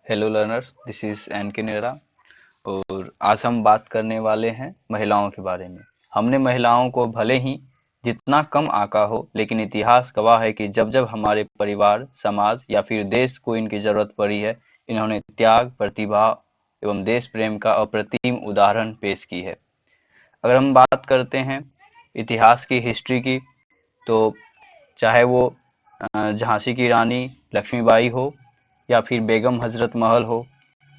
Hello learners, this is an के नेहरा। और आज हम बात करने वाले हैं महिलाओं के बारे में। हमने महिलाओं को भले ही जितना कम आंका हो, लेकिन इतिहास गवाह है कि जब जब हमारे परिवार, समाज या फिर देश को इनकी जरूरत पड़ी है, इन्होंने त्याग, प्रतिभा एवं देश प्रेम का अप्रतिम उदाहरण पेश की है। अगर हम बात करते हैं इतिहास की, हिस्ट्री की, तो चाहे वो झांसी की रानी लक्ष्मीबाई हो, या फिर बेगम हजरत महल हो,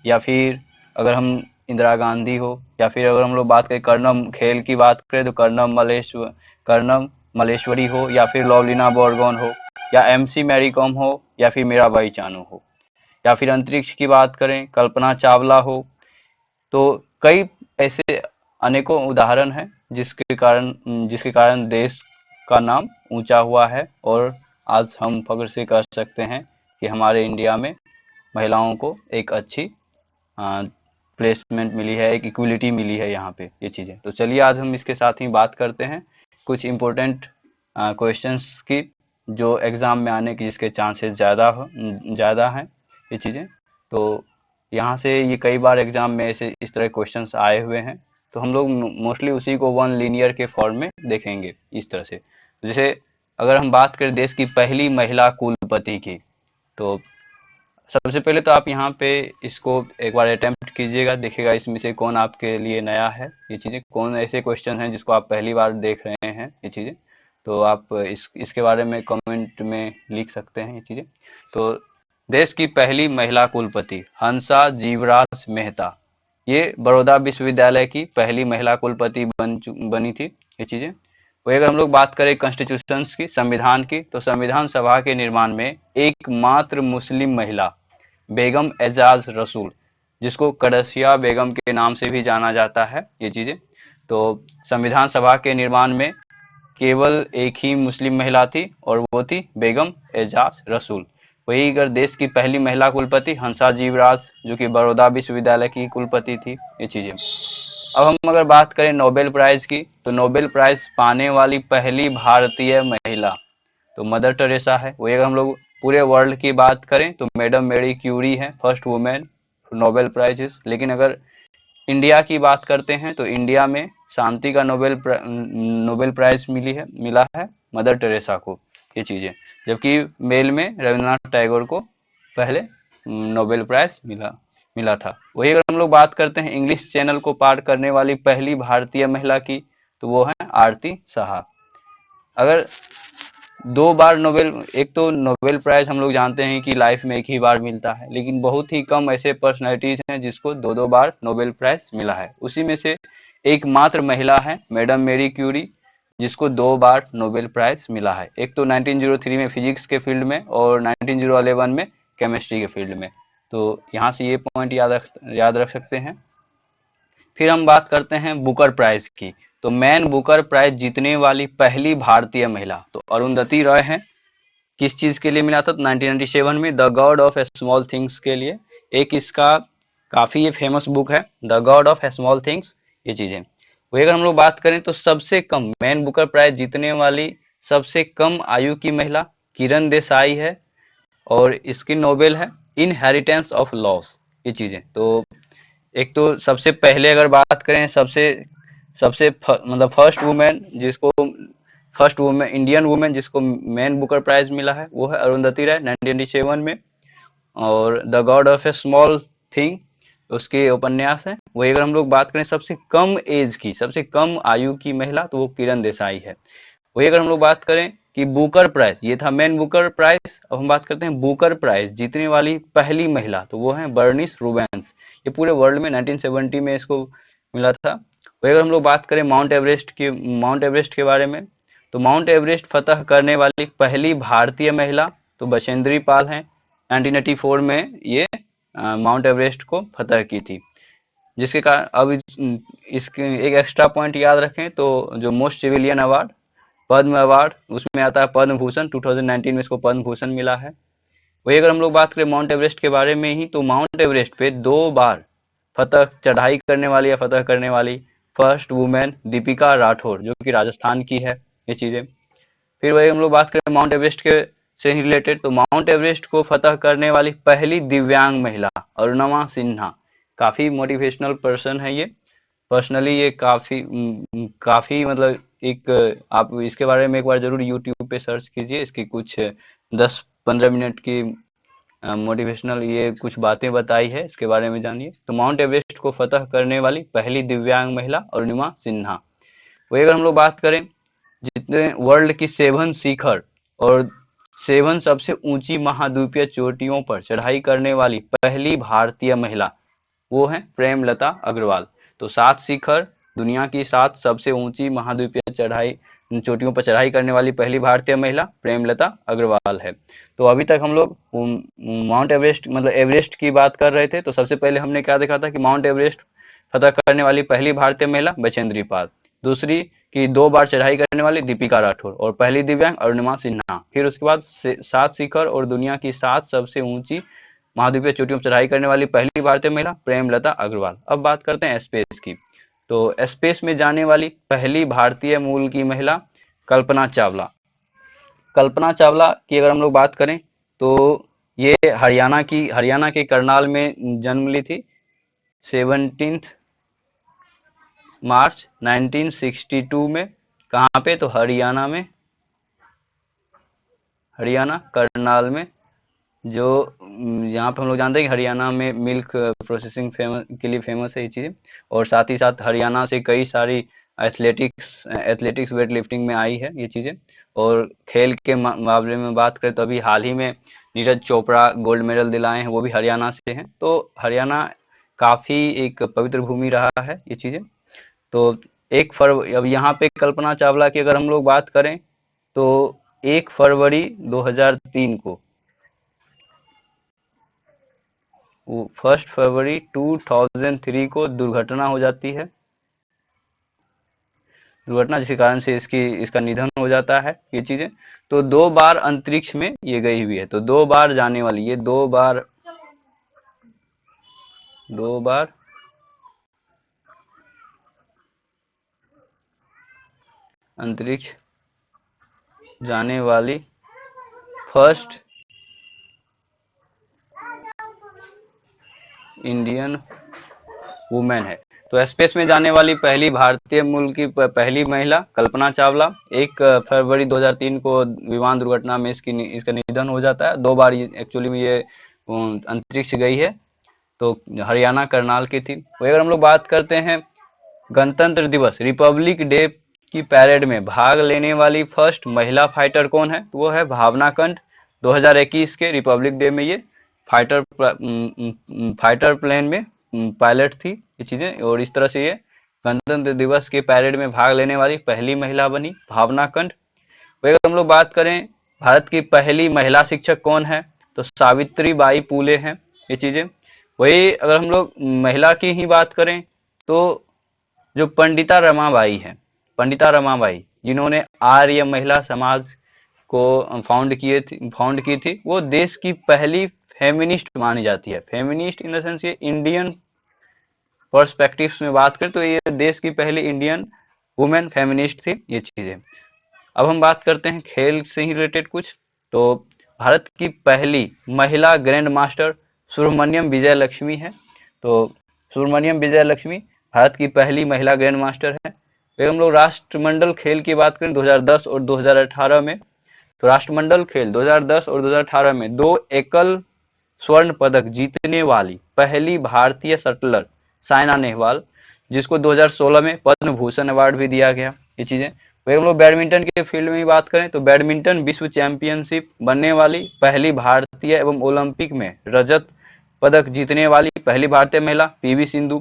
या फिर अगर हम इंदिरा गांधी हो, या फिर अगर हम लोग बात करें कर्नम खेल की बात करें तो कर्नम मलेश्वरी हो, या फिर लवलीना बोरगोन हो, या एमसी मैरी कॉम हो, या फिर मीराबाई चानू हो, या फिर अंतरिक्ष की बात करें कल्पना चावला हो, तो कई ऐसे अनेकों उदाहरण हैं जिसके कारण देश का नाम ऊंचा हुआ है। और आज हम फख्र से कह सकते हैं कि हमारे इंडिया में महिलाओं को एक अच्छी प्लेसमेंट मिली है, एक इक्वलिटी मिली है यहाँ पे, ये चीज़ें। तो चलिए आज हम इसके साथ ही बात करते हैं कुछ इम्पोर्टेंट क्वेश्चंस की, जो एग्ज़ाम में आने की जिसके चांसेस ज़्यादा हैं, ये चीज़ें। तो यहाँ से ये कई बार एग्ज़ाम में ऐसे इस तरह क्वेश्चंस आए हुए हैं, तो हम लोग मोस्टली उसी को वन लीनियर के फॉर्म में देखेंगे इस तरह से। जैसे अगर हम बात करें देश की पहली महिला कुलपति की, तो सबसे पहले तो आप यहाँ पे इसको एक बार अटेम्प्ट कीजिएगा, देखिएगा इसमें से कौन आपके लिए नया है, ये चीज़ें कौन ऐसे क्वेश्चन हैं जिसको आप पहली बार देख रहे हैं, ये चीज़ें। तो आप इसके बारे में कमेंट में लिख सकते हैं ये चीज़ें। तो देश की पहली महिला कुलपति हंसा जीवराज मेहता, ये बड़ौदा विश्वविद्यालय की पहली महिला कुलपति बनी थी, ये चीज़ें। वही अगर हम लोग बात करें कॉन्स्टिट्यूशंस की, संविधान की, तो संविधान सभा के निर्माण में एकमात्र मुस्लिम महिला बेगम एजाज रसूल, जिसको कड़सिया बेगम के नाम से भी जाना जाता है, ये चीज़ें। तो संविधान सभा के निर्माण में केवल एक ही मुस्लिम महिला थी और वो थी बेगम एजाज रसूल। वही अगर देश की पहली महिला कुलपति हंसा जीवराज, जो कि बड़ौदा विश्वविद्यालय की कुलपति थी, ये चीज़ें। अब हम अगर बात करें नोबेल प्राइज़ की, तो नोबेल प्राइज़ पाने वाली पहली भारतीय महिला तो मदर टेरेसा है। वही अगर हम लोग पूरे वर्ल्ड की बात करें तो मैडम मेरी क्यूरी है, फर्स्ट वुमेन नोबेल प्राइज। लेकिन अगर इंडिया की बात करते हैं तो इंडिया में शांति का नोबेल प्राइज मिला है मदर टेरेसा को, ये चीज़ें। जबकि मेल में रविंद्रनाथ टैगोर को पहले नोबेल प्राइज मिला था। वही अगर हम लोग बात करते हैं इंग्लिश चैनल को पार करने वाली पहली भारतीय महिला की, तो वो है आरती साहा। अगर दो बार नोबेल, एक तो नोबेल प्राइज हम लोग जानते हैं कि लाइफ में एक ही बार मिलता है, लेकिन बहुत ही कम ऐसे पर्सनैलिटीज हैं जिसको दो दो बार नोबेल प्राइज मिला है। उसी में से एकमात्र महिला है मैडम मेरी क्यूरी, जिसको दो बार नोबेल प्राइज मिला है। एक तो 1903 में फिजिक्स के फील्ड में और 1911 में केमिस्ट्री के फील्ड में। तो यहाँ से ये पॉइंट याद रख सकते हैं। फिर हम बात करते हैं बुकर प्राइज की, तो मैन बुकर प्राइज जीतने वाली पहली भारतीय महिला तो अरुंधति रॉय हैं। किस चीज के लिए मिला था? 1997 में the God of small things के लिए। एक इसका काफी ये फेमस बुक है, the God of small things, ये चीजें। वही अगर हम लोग बात करें तो सबसे कम मैन बुकर प्राइज जीतने वाली सबसे कम आयु की महिला किरण देसाई है, और इसकी नोबेल है इनहेरिटेंस ऑफ लॉस, ये चीजें। तो एक तो सबसे पहले अगर बात करें सबसे सबसे मतलब फर्स्ट वुमेन इंडियन वुमेन जिसको मैन बुकर प्राइज मिला है, वो है अरुंधति राय 1997 में। और the God of A small thing उसके उपन्यास है। वही अगर हम लोग बात करें सबसे कम एज की, सबसे कम आयु की महिला, तो वो किरण देसाई है। वही अगर हम लोग बात करें कि बुकर प्राइज, ये था मैन बुकर प्राइज, अब हम बात करते हैं बुकर प्राइज जीतने वाली पहली महिला, तो वो है बर्निस रूबेंस। ये पूरे वर्ल्ड में 1970 में इसको मिला था। वही अगर हम लोग बात करें माउंट एवरेस्ट के बारे में, तो माउंट एवरेस्ट फतह करने वाली पहली भारतीय महिला तो बछेंद्री पाल हैं। 1984 में ये माउंट एवरेस्ट को फतह की थी। जिसके कारण अब इसके एक एक्स्ट्रा पॉइंट याद रखें तो जो मोस्ट सिविलियन अवार्ड पद्म अवार्ड उसमें आता है पद्म भूषण, 2019 में इसको पद्म भूषण मिला है। वही अगर हम लोग बात करें माउंट एवरेस्ट के बारे में ही, तो माउंट एवरेस्ट पे दो बार फतह करने वाली फर्स्ट वुमेन दीपिका राठौर, जो कि राजस्थान की है, ये चीजें। फिर वही हम लोग बात करें माउंट एवरेस्ट के से ही रिलेटेड, तो माउंट एवरेस्ट को फतह करने वाली पहली दिव्यांग महिला अरुणिमा सिन्हा, काफी मोटिवेशनल पर्सन है ये। पर्सनली ये काफी मतलब एक आप इसके बारे में एक बार जरूर यूट्यूब पे सर्च कीजिए, इसकी कुछ 10-15 मिनट की मोटिवेशनल ये कुछ बातें बताई है, इसके बारे में जानिए। तो माउंट एवरेस्ट को फतह करने वाली पहली दिव्यांग महिला अरुणिमा सिन्हा। वही अगर हम लोग बात करें, जितने वर्ल्ड की 7 शिखर और 7 सबसे ऊंची महाद्वीपीय चोटियों पर चढ़ाई करने वाली पहली भारतीय महिला, वो है प्रेमलता अग्रवाल। तो 7 शिखर, दुनिया की 7 सबसे ऊंची महाद्वीपीय चढ़ाई चोटियों पर चढ़ाई करने वाली पहली भारतीय महिला प्रेमलता अग्रवाल है। तो अभी तक हम लोग माउंट एवरेस्ट मतलब एवरेस्ट की बात कर रहे थे। तो सबसे पहले हमने क्या देखा था कि माउंट एवरेस्ट फतह करने वाली पहली भारतीय महिला बचेंद्री पाल, दूसरी कि 2 बार चढ़ाई करने वाली दीपिका राठौर, और पहली दिव्यांग अरुणिमा सिन्हा। फिर उसके बाद 7 शिखर और दुनिया की 7 सबसे ऊंची महाद्वीपीय चोटियों पर चढ़ाई करने वाली पहली भारतीय महिला प्रेमलता अग्रवाल। अब बात करते हैं स्पेस की। तो स्पेस में जाने वाली पहली भारतीय मूल की महिला कल्पना चावला। कल्पना चावला की अगर हम लोग बात करें तो ये हरियाणा के करनाल में जन्म ली थी 17 मार्च 1962 में। कहाँ पे? तो हरियाणा करनाल में, जो यहाँ पे हम लोग जानते हैं कि हरियाणा में मिल्क प्रोसेसिंग के लिए फेमस है ये चीज़ें। और साथ ही साथ हरियाणा से कई सारी एथलेटिक्स वेट लिफ्टिंग में आई है ये चीज़ें। और खेल के मामले में बात करें तो अभी हाल ही में नीरज चोपड़ा गोल्ड मेडल दिलाए हैं, वो भी हरियाणा से हैं। तो हरियाणा काफ़ी एक पवित्र भूमि रहा है ये चीज़ें। तो अब यहाँ पे कल्पना चावला की अगर हम लोग बात करें तो 1 फरवरी 2003 को, 1 फरवरी 2003 को दुर्घटना हो जाती है। दुर्घटना जिसके कारण से इसका निधन हो जाता है ये चीजें। तो 2 बार अंतरिक्ष में ये गई हुई है, तो 2 बार जाने वाली, ये 2 बार अंतरिक्ष जाने वाली फर्स्ट इंडियन वुमेन है। तो स्पेस में जाने वाली पहली भारतीय मूल की पहली महिला कल्पना चावला। 1 फरवरी 2003 को विमान दुर्घटना में इसका निधन हो जाता है। 2 बार एक्चुअली में ये अंतरिक्ष गई है। तो हरियाणा करनाल की थी। वही अगर हम लोग बात करते हैं गणतंत्र दिवस रिपब्लिक डे की पैरेड में भाग लेने वाली फर्स्ट महिला फाइटर कौन है? तो वो है भावना कंठ। 2021 के रिपब्लिक डे में ये फाइटर प्लेन में पायलट थी ये चीजें। और इस तरह से ये गणतंत्र दिवस के पैरेड में भाग लेने वाली पहली महिला बनी भावना कंठ। वही अगर हम लोग बात करें भारत की पहली महिला शिक्षक कौन है? तो सावित्री बाई फुले हैं ये चीजें। वही अगर हम लोग महिला की ही बात करें तो जो पंडिता रमाबाई हैं, पंडिता रमाबाई जिन्होंने आर्य महिला समाज को फाउंड की थी, वो देश की पहली फेमिनिस्ट मानी जाती है। फेमिनिस्ट इन द सेंस ये इंडियन पर्सपेक्टिव्स में बात करें तो ये देश की पहली इंडियन वुमेन फेमिनिस्ट थी ये चीजें। अब हम बात करते हैं खेल से ही रिलेटेड कुछ। तो भारत की पहली महिला ग्रैंड मास्टर सुब्रमण्यम विजय लक्ष्मी है। तो सुब्रमण्यम विजय लक्ष्मी भारत की पहली महिला ग्रैंड मास्टर है। फिर हम लोग राष्ट्रमंडल खेल की बात करें 2010 और 2018 में, तो राष्ट्रमंडल खेल 2010 और 2018 में 2 एकल स्वर्ण पदक जीतने वाली पहली भारतीय शटलर साइना नेहवाल, जिसको 2016 में पद्म भूषण अवार्ड भी दिया गया ये चीजें। वही हम लोग बैडमिंटन के फील्ड में ही बात करें तो बैडमिंटन विश्व चैंपियनशिप बनने वाली पहली भारतीय एवं ओलंपिक में रजत पदक जीतने वाली पहली भारतीय महिला पीवी सिंधु।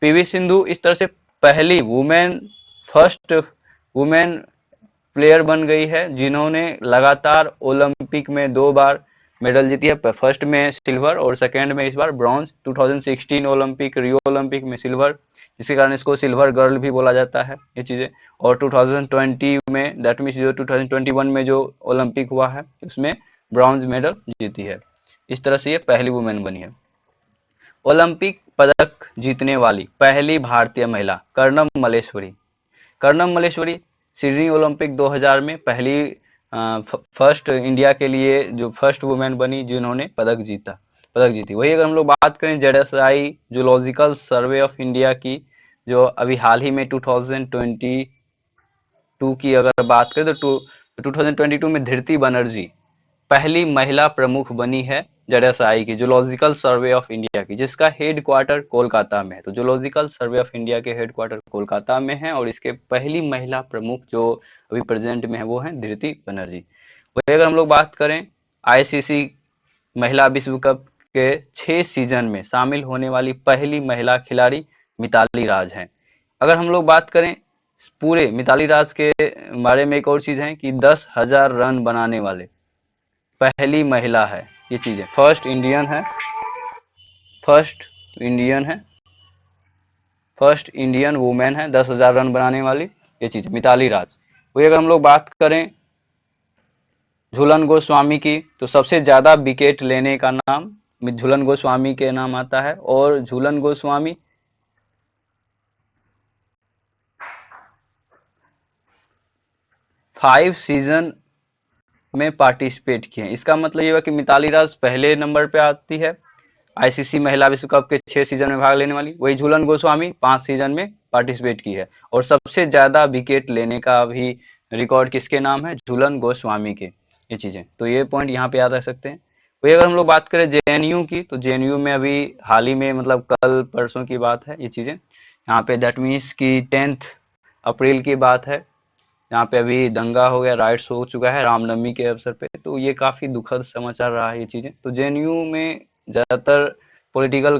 पीवी सिंधु इस तरह से पहली फर्स्ट वुमेन प्लेयर बन गई है जिन्होंने लगातार ओलंपिक में 2 बार मेडल जीती है। फर्स्ट में सिल्वर और सेकेंड में इस बार ब्रॉन्ज। 2016 ओलंपिक रियो ओलंपिक में सिल्वर, जिसके कारण इसको सिल्वर गर्ल भी बोला जाता है ये चीजें। और 2020 में दैट मीन्स जो 2021 में जो ओलंपिक हुआ है उसमें ब्रॉन्ज मेडल जीती है। इस तरह से ये पहली वुमेन बनी है। ओलंपिक पदक जीतने वाली पहली भारतीय महिला कर्णम मल्लेश्वरी। कर्णम मल्लेश्वरी सिडनी ओलंपिक 2000 में पहली फर्स्ट इंडिया के लिए जो फर्स्ट वुमेन बनी जिन्होंने पदक जीती। वही अगर हम लोग बात करें ZSI zoological survey of India की, जो अभी हाल ही में 2022 की अगर बात करें तो 2022 में धृति बनर्जी पहली महिला प्रमुख बनी है जेडएसआई की, जूलॉजिकल सर्वे ऑफ इंडिया की, जिसका हेड क्वार्टर कोलकाता में है। तो जूलॉजिकल सर्वे ऑफ इंडिया के हेड क्वार्टर कोलकाता में है और इसके पहली महिला प्रमुख जो अभी प्रेजेंट में है वो है धृति बनर्जी। वही अगर हम लोग बात करें आईसीसी महिला विश्व कप के 6 सीजन में शामिल होने वाली पहली महिला खिलाड़ी मिताली राज हैं। अगर हम लोग बात करें पूरे मिताली राज के बारे में, एक और चीज है कि 10,000 रन बनाने वाले पहली महिला है, ये चीज है, फर्स्ट इंडियन वुमेन है 10,000 रन बनाने वाली, ये चीज मिताली राज। वही अगर हम लोग बात करें झूलन गोस्वामी की, तो सबसे ज्यादा विकेट लेने का नाम झूलन गोस्वामी के नाम आता है, और झूलन गोस्वामी 5 सीजन में पार्टिसिपेट किए हैं। इसका मतलब ये हुआ कि मिताली राज पहले नंबर पे आती है आईसीसी महिला विश्व कप के 6 सीजन में भाग लेने वाली। वही झूलन गोस्वामी 5 सीजन में पार्टिसिपेट की है, और सबसे ज्यादा विकेट लेने का भी रिकॉर्ड किसके नाम है, झूलन गोस्वामी के, ये चीजें। तो ये पॉइंट यहाँ पे याद रख सकते हैं। वही अगर हम लोग बात करें जेएनयू की, तो जेएनयू में अभी हाल ही में मतलब कल परसों की बात है ये चीजें, यहाँ पे दैट मीन्स की 10 अप्रैल की बात है, यहाँ पे अभी दंगा हो गया, राइट्स हो चुका है रामनवमी के अवसर पे। तो ये काफी दुखद समाचार रहा है ये चीजें। तो जेएनयू में ज्यादातर पॉलिटिकल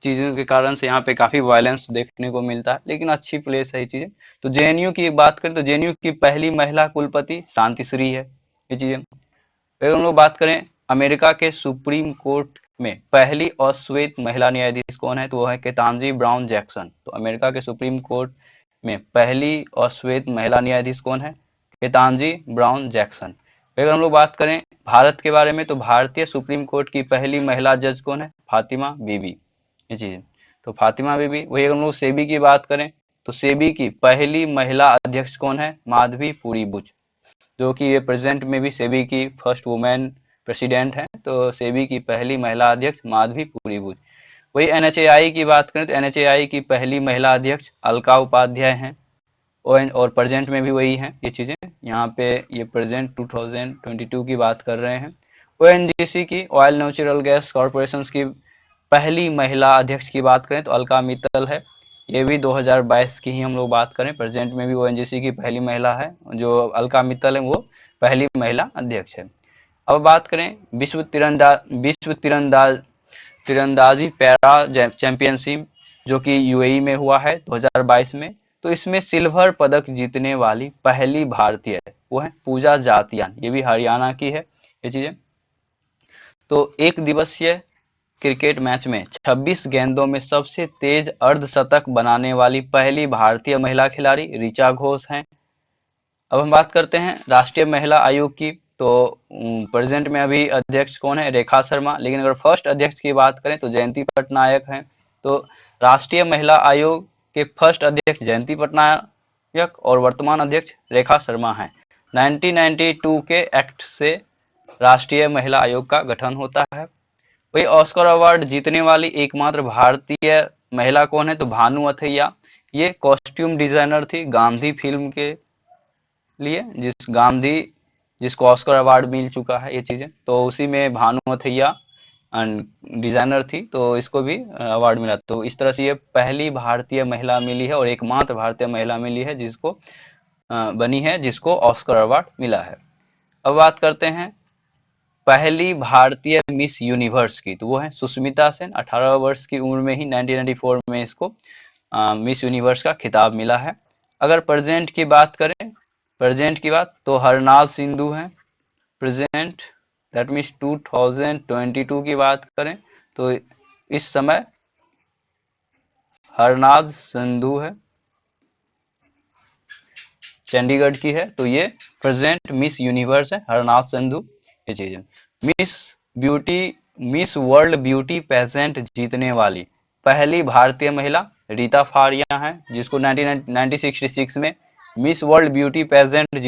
चीजों के कारण से यहाँ पे काफी वायलेंस देखने को मिलता है, लेकिन अच्छी प्लेस है ये चीजें। तो जेएनयू की बात करें तो जेएनयू की पहली महिला कुलपति शांतिश्री है, ये चीजें। फिर हम लोग बात करें अमेरिका के सुप्रीम कोर्ट में पहली अश्वेत महिला न्यायाधीश कौन है, तो वो है केतांजी ब्राउन जैक्सन। तो अमेरिका के सुप्रीम कोर्ट में पहली अश्वेत महिला न्यायाधीश कौन है, केतांजी ब्राउन जैक्सन। फिर हम लोग बात करें भारत के बारे में, तो भारतीय सुप्रीम कोर्ट की पहली महिला जज कौन है, फातिमा बीबी, ये चीज। तो फातिमा बीबी। वही हम लोग सेबी की बात करें तो सेबी की पहली महिला अध्यक्ष कौन है, माधवी पुरी बुच, जो कि ये प्रेजेंट में भी सेबी की फर्स्ट वुमेन प्रेसिडेंट है। तो सेबी की पहली महिला अध्यक्ष माधवी पुरी बुच। वही एनएचएआई की बात करें तो एनएचएआई की पहली महिला अध्यक्ष अलका उपाध्याय हैं, और प्रेजेंट में भी वही हैं ये चीजें। यहाँ पे ये प्रेजेंट 2022 की बात कर रहे हैं। ओएनजीसी की ऑयल नेचुरल गैस कॉरपोरेशन की पहली महिला अध्यक्ष की बात करें तो अलका मित्तल है, ये भी 2022 की ही हम लोग बात करें। प्रेजेंट में भी ओएनजीसी की पहली महिला है, जो अलका मित्तल है वो पहली महिला अध्यक्ष है। अब बात करें विश्व तीरंदाजी पैरा चैंपियनशिप, जो कि यूएई में हुआ है 2022 में। तो इसमें सिल्वर पदक जीतने वाली पहली भारतीय है, वो है पूजा जातियान, ये भी हरियाणा की है ये चीजें। तो एक दिवसीय क्रिकेट मैच में 26 गेंदों में सबसे तेज अर्धशतक बनाने वाली पहली भारतीय महिला खिलाड़ी ऋचा घोष हैं। अब हम बात करते हैं राष्ट्रीय महिला आयोग की, तो प्रेजेंट में अभी अध्यक्ष कौन है, रेखा शर्मा। लेकिन अगर फर्स्ट अध्यक्ष की बात करें तो जयंती पटनायक हैं। तो राष्ट्रीय महिला आयोग के फर्स्ट अध्यक्ष जयंती पटनायक और वर्तमान अध्यक्ष रेखा शर्मा हैं। 1992 के एक्ट से राष्ट्रीय महिला आयोग का गठन होता है। वही ऑस्कर अवार्ड जीतने वाली एकमात्र भारतीय महिला कौन है, तो भानु अथैया। ये कॉस्ट्यूम डिजाइनर थी गांधी फिल्म के लिए, जिसको ऑस्कर अवार्ड मिल चुका है ये चीजें। तो उसी में भानु अथैया डिजाइनर थी, तो इसको भी अवार्ड मिला। तो इस तरह से ये पहली भारतीय महिला मिली है और एकमात्र भारतीय महिला मिली है जिसको बनी है जिसको ऑस्कर अवार्ड मिला है। अब बात करते हैं पहली भारतीय मिस यूनिवर्स की, तो वो है सुष्मिता सेन। 18 वर्ष की उम्र में ही 1994 में इसको मिस यूनिवर्स का खिताब मिला है। अगर प्रेजेंट की बात तो हरनाज सिंधु हैं प्रेजेंट, दैट मीन्स 2022 की बात करें तो इस समय हरनाज सिंधु है, चंडीगढ़ की है। तो ये प्रेजेंट मिस यूनिवर्स है हरनाज सिंधु, ये चीज है। मिस वर्ल्ड ब्यूटी पेजेंट जीतने वाली पहली भारतीय महिला रीता फारिया हैं, जिसको 1966 में मिस वर्ल्ड ब्यूटी पेजेंट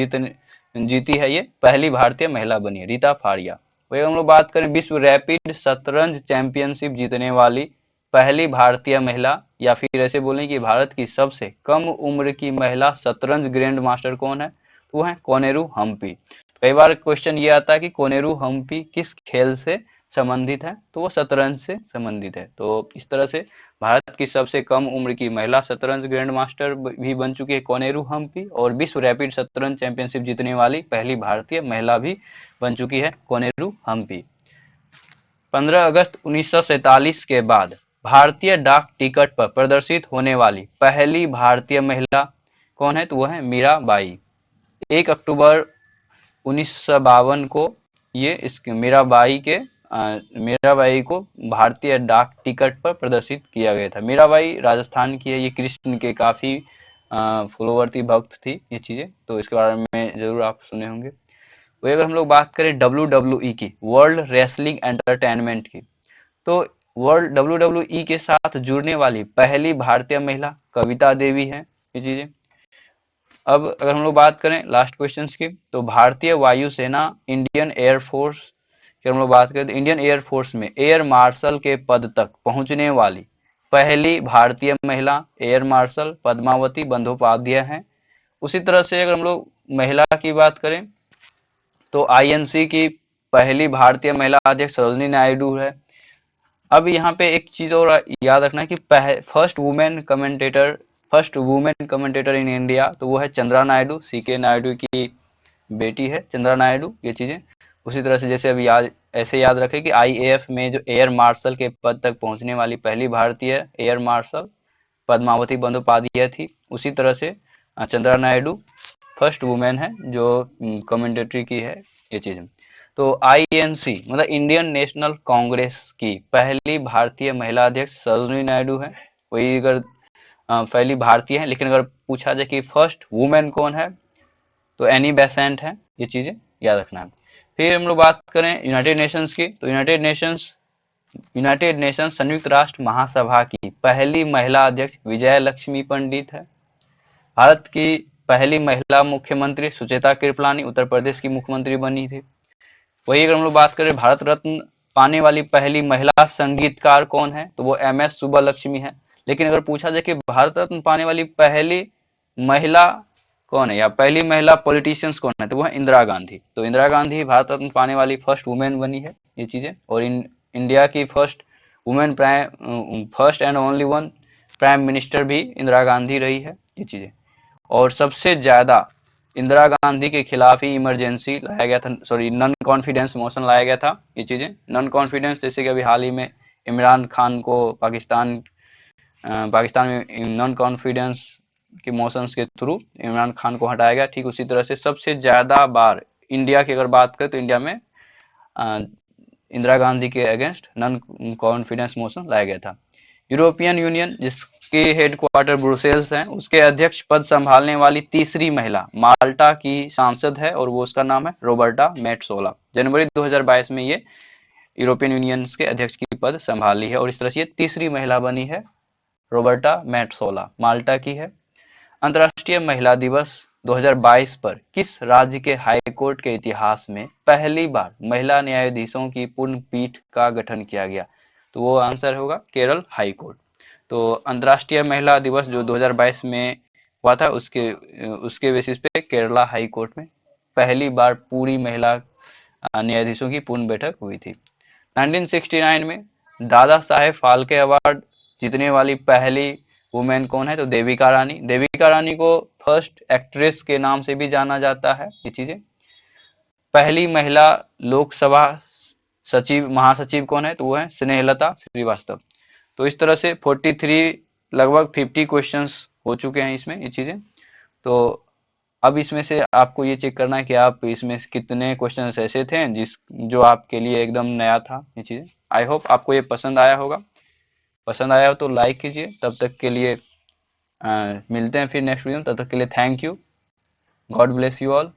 जीती है, ये पहली भारतीय महिला बनी है, रीता फारिया। वही हम लोग बात करें विश्व रैपिड शतरंज चैंपियनशिप जीतने वाली पहली भारतीय महिला, या फिर ऐसे बोलें कि भारत की सबसे कम उम्र की महिला शतरंज ग्रैंड मास्टर कौन है, तो वो है कोनेरू हम्पी। कई बार क्वेश्चन ये आता है कि कोनेरू हम्पी किस खेल से संबंधित है, तो वो शतरंज से संबंधित है। तो इस तरह से भारत की सबसे कम उम्र की महिला शतरंज ग्रैंड मास्टर भी बन चुकी है कोनेरू हम्पी, और विश्व रैपिड शतरंज चैंपियनशिप जीतने वाली पहली भारतीय महिला भी बन चुकी है कोनेरू हम्पी। 15 अगस्त 1947 के बाद भारतीय डाक टिकट पर प्रदर्शित होने वाली पहली भारतीय महिला कौन है, तो वह है मीराबाई। 1 अक्टूबर 1952 को ये इस मीराबाई को भारतीय डाक टिकट पर प्रदर्शित किया गया था। मीराबाई राजस्थान की है, ये कृष्ण के काफी फॉलोवर्ती भक्त थी ये चीजें, तो इसके बारे में जरूर आप सुने होंगे। वही अगर हम लोग बात करें WWE की, वर्ल्ड रेसलिंग एंटरटेनमेंट की, तो वर्ल्ड WWE के साथ जुड़ने वाली पहली भारतीय महिला कविता देवी है ये चीजें। अब अगर हम लोग बात करें लास्ट क्वेश्चंस की, तो भारतीय वायुसेना इंडियन एयरफोर्स की हम लोग बात करें तो इंडियन एयरफोर्स में एयर मार्शल के पद तक पहुंचने वाली पहली भारतीय महिला एयर मार्शल पद्मावती बंदोपाध्याय हैं। उसी तरह से अगर हम लोग महिला की बात करें तो INC की पहली भारतीय महिला अध्यक्ष सरोजिनी नायडू है। अब यहाँ पे एक चीज और याद रखना है कि first women commentator in India, तो वो है चंद्रा नायडू, CK नायडू की बेटी है चंद्रा नायडू ये चीजें। उसी तरह से जैसे अभी ऐसे याद रखें कि IAF में जो एयर मार्शल के पद तक पहुंचने वाली पहली भारतीय एयर मार्शल पद्मावती बंदोपाध्याय थी, उसी तरह से चंद्रा नायडू फर्स्ट वुमेन है जो कमेंटेटरी की है ये चीज। तो INC मतलब इंडियन नेशनल कांग्रेस की पहली भारतीय महिला अध्यक्ष सरोजिनी नायडू है, वही अगर पहली भारतीय है। लेकिन अगर पूछा जाए कि फर्स्ट वुमेन कौन है, तो एनी बेसेंट है, ये चीजें याद रखना है। फिर हम लोग बात करें यूनाइटेड नेशंस की, तो यूनाइटेड नेशंस संयुक्त राष्ट्र महासभा की पहली महिला अध्यक्ष विजय लक्ष्मी पंडित है। भारत की पहली महिला मुख्यमंत्री सुचेता कृपलानी उत्तर प्रदेश की मुख्यमंत्री बनी थी। वही अगर हम लोग बात करें भारत रत्न पाने वाली पहली महिला संगीतकार कौन है, तो वो MS सुब्बालक्ष्मी है। लेकिन अगर पूछा जाए कि भारत रत्न पाने वाली पहली महिला कौन है या पहली महिला पॉलिटिशियंस कौन है, तो वो है इंदिरा गांधी। तो इंदिरा गांधी भारत रत्न पाने वाली फर्स्ट वुमेन बनी है ये चीजें। और इंडिया की first and only one prime minister भी इंदिरा गांधी रही है ये चीजें। और सबसे ज्यादा इंदिरा गांधी के खिलाफ ही इमरजेंसी लाया गया था, सॉरी नॉन कॉन्फिडेंस मोशन लाया गया था ये चीजें। नॉन कॉन्फिडेंस जैसे कि अभी हाल ही में इमरान खान को पाकिस्तान में नॉन कॉन्फिडेंस के मोशंस के थ्रू इमरान खान को हटाया गया। ठीक उसी तरह से सबसे ज्यादा बार इंडिया की अगर बात करें तो इंडिया में इंदिरा गांधी के अगेंस्ट नॉन कॉन्फिडेंस मोशन लाया गया था। यूरोपियन यूनियन जिसके हेडक्वार्टर ब्रुसेल्स हैं, उसके अध्यक्ष पद संभालने वाली तीसरी महिला माल्टा की सांसद है, और वो उसका नाम है रोबर्टा मेट्सोला। जनवरी 2022 में ये यूरोपियन यूनियन के अध्यक्ष की पद संभाली है, और इस तरह से ये तीसरी महिला बनी है, रोबर्टा मेट्सोला माल्टा की है। अंतर्राष्ट्रीय महिला दिवस 2022 पर किस राज्य के हाईकोर्ट के इतिहास में पहली बार महिला न्यायाधीशों की पूर्ण पीठ का गठन किया गया, तो वो आंसर होगा केरल हाई कोर्ट। तो अंतर्राष्ट्रीय महिला दिवस जो 2022 में हुआ था, उसके बेसिस पे केरला हाई कोर्ट में पहली बार पूरी महिला न्यायाधीशों की पूर्ण बैठक हुई थी। 1969 में दादा साहेब फाल्के अवार्ड जीतने वाली पहली वुमेन कौन है, तो देविका रानी। देविका रानी को फर्स्ट एक्ट्रेस के नाम से भी जाना जाता है ये चीजें। पहली महिला लोकसभा महासचिव कौन है, तो वो है स्नेहलता श्रीवास्तव। तो इस तरह से 43 लगभग 50 क्वेश्चंस हो चुके हैं इसमें ये चीजें। तो अब इसमें से आपको ये चेक करना है कि आप इसमें कितने क्वेश्चंस ऐसे थे जो आपके लिए एकदम नया था ये चीजें। आई होप आपको ये पसंद आया होगा। पसंद आया हो तो लाइक कीजिए। तब तक के लिए मिलते हैं फिर नेक्स्ट वीडियो। तब तक के लिए thank you. God bless you all.